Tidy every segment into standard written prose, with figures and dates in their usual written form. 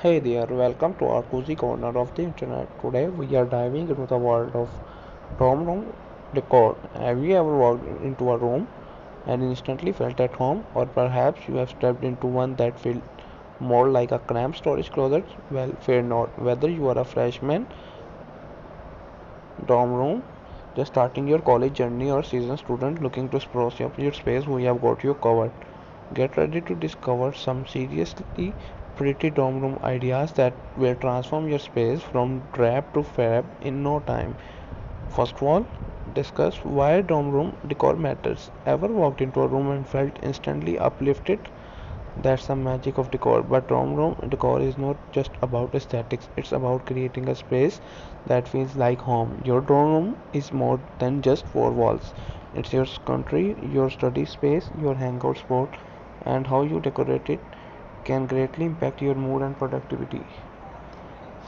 Hey there, welcome to our cozy corner of the internet. Today we are diving into the world of dorm room decor. Have you ever walked into a room and instantly felt at home, or perhaps you have stepped into one that felt more like a cramped storage closet? Well, fear not. Whether you are a freshman dorm room, just starting your college journey, or seasoned student looking to spruce up your space, we have got you covered. Get ready to discover some seriously pretty dorm room ideas that will transform your space from drab to fab in no time. First of all, discuss why dorm room decor matters. Ever walked into a room and felt instantly uplifted? That's the magic of decor. But dorm room decor is not just about aesthetics, it's about creating a space that feels like home. Your dorm room is more than just four walls. It's your country, your study space, your hangout spot, and how you decorate it can greatly impact your mood and productivity.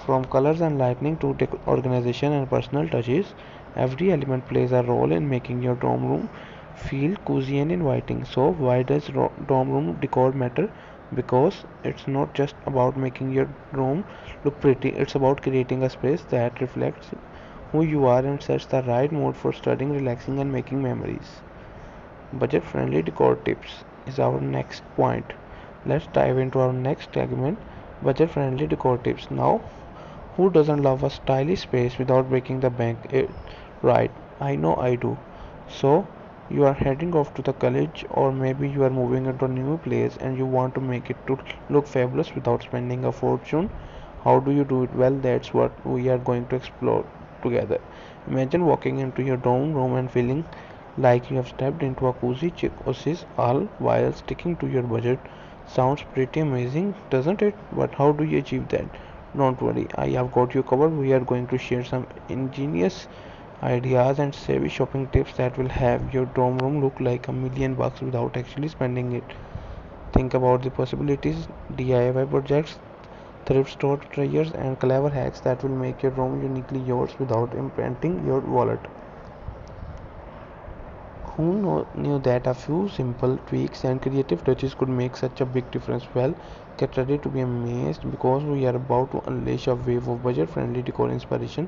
From colors and lighting to organization and personal touches, every element plays a role in making your dorm room feel cozy and inviting. So, why does dorm room decor matter? Because it's not just about making your room look pretty, it's about creating a space that reflects who you are and sets the right mood for studying, relaxing, and making memories. Budget friendly decor tips is our next point. Let's dive into our next segment, budget friendly decor tips. Now, who doesn't love a stylish space without breaking the bank? Right, I know I do. So, you are heading off to the college, or maybe you are moving into a new place and you want to make it to look fabulous without spending a fortune. How do you do it? Well, that's what we are going to explore together. Imagine walking into your dorm room and feeling like you have stepped into a cozy chic oasis all while sticking to your budget. Sounds pretty amazing, doesn't it? But how do you achieve that? Don't worry, I have got you covered. We are going to share some ingenious ideas and savvy shopping tips that will have your dorm room look like $1 million without actually spending it. Think about the possibilities, DIY projects, thrift store treasures, and clever hacks that will make your room uniquely yours without impacting your wallet. Who knew that a few simple tweaks and creative touches could make such a big difference? Well, get ready to be amazed because we are about to unleash a wave of budget friendly decor inspiration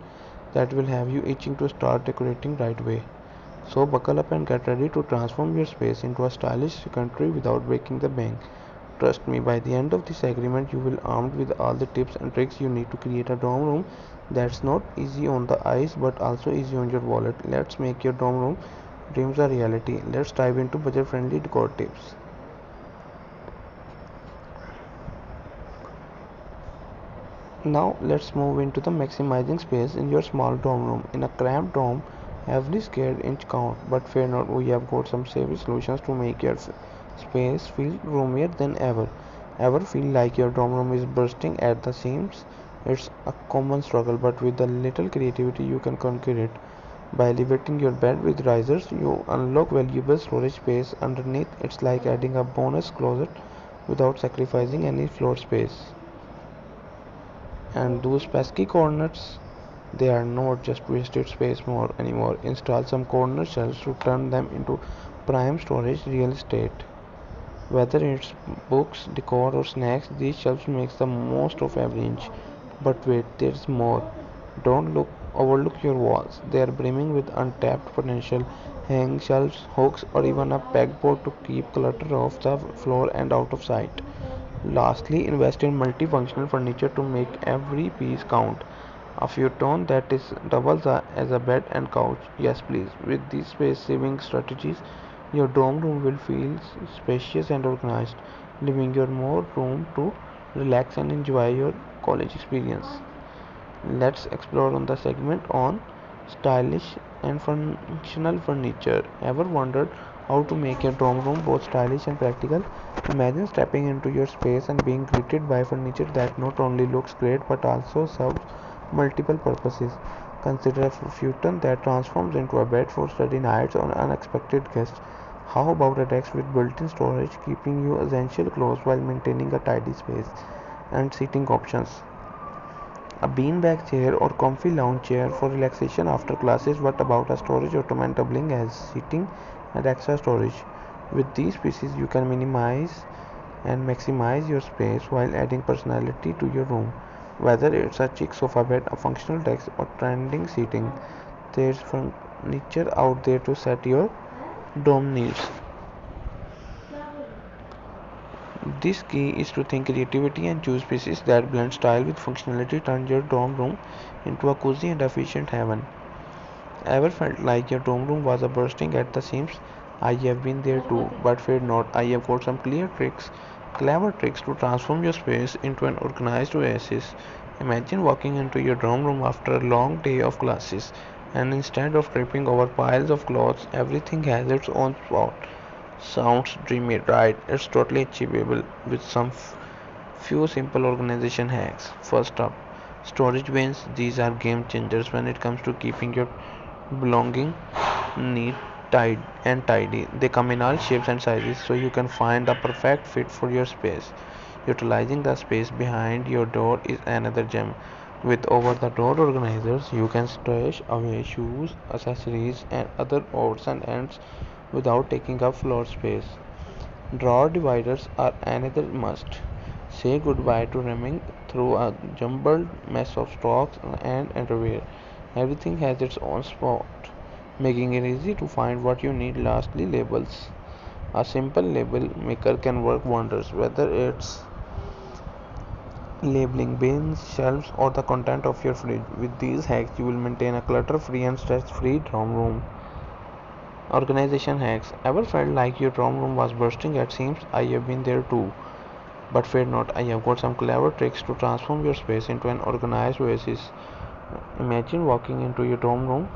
that will have you itching to start decorating right away. So, buckle up and get ready to transform your space into a stylish country without breaking the bank. Trust me, by the end of this agreement, you will armed with all the tips and tricks you need to create a dorm room that's not easy on the eyes but also easy on your wallet. Let's make your dorm room dreams a reality. Let's dive into budget friendly decor tips. Now let's move into the maximizing space in your small dorm room. In a cramped dorm, every square inch counts, but fear not, we have got some savvy solutions to make your space feel roomier than ever. Ever feel like your dorm room is bursting at the seams? It's a common struggle, but with a little creativity you can conquer it. By elevating your bed with risers, you unlock valuable storage space underneath. It's like adding a bonus closet without sacrificing any floor space. And those pesky corners, they are not just wasted space more anymore. Install some corner shelves to turn them into prime storage real estate. Whether it's books, decor, or snacks, these shelves makes the most of every inch. But wait, there's more. Don't look overlook your walls. They are brimming with untapped potential. Hang shelves, hooks, or even a pegboard to keep clutter off the floor and out of sight. Lastly, invest in multifunctional furniture to make every piece count. A futon that is doubles as a bed and couch. Yes, please. With these space-saving strategies, your dorm room will feel spacious and organized, leaving you more room to relax and enjoy your college experience. Let's explore on the segment on stylish and functional furniture. Ever wondered how to make your dorm room both stylish and practical? Imagine stepping into your space and being greeted by furniture that not only looks great but also serves multiple purposes. Consider a futon that transforms into a bed for study nights or unexpected guests. How about a desk with built-in storage, keeping you essential clothes while maintaining a tidy space? And seating options, a beanbag chair or comfy lounge chair for relaxation after classes. What about a storage ottoman doubling as seating and extra storage? With these pieces, you can minimize and maximize your space while adding personality to your room. Whether it's a chic sofa bed, a functional desk, or trending seating, there's furniture out there to set your dorm needs. This key is to think creativity and choose pieces that blend style with functionality, turn your dorm room into a cozy and efficient haven. Ever felt like your dorm room was a bursting at the seams? I have been there too, but fear not, I have got some clever tricks to transform your space into an organized oasis. Imagine walking into your dorm room after a long day of classes, and instead of tripping over piles of clothes, everything has its own spot. Sounds dreamy, right? It's totally achievable with some few simple organization hacks. First up, storage bins. These are game changers when it comes to keeping your belonging neat, tidy. They come in all shapes and sizes so you can find the perfect fit for your space. Utilizing the space behind your door is another gem. With over the door organizers, you can stash away shoes, accessories, and other odds and ends without taking up floor space. Drawer dividers are another must. Say goodbye to rimming through a jumbled mess of stocks and underwear. Everything has its own spot, making it easy to find what you need. Lastly, labels. A simple label maker can work wonders, whether it's labeling bins, shelves, or the content of your fridge. With these hacks, you will maintain a clutter free and stress free dorm room. Organization hacks. Ever felt like your dorm room was bursting at seams? I have been there too. But fear not, I have got some clever tricks to transform your space into an organized oasis. Imagine walking into your dorm room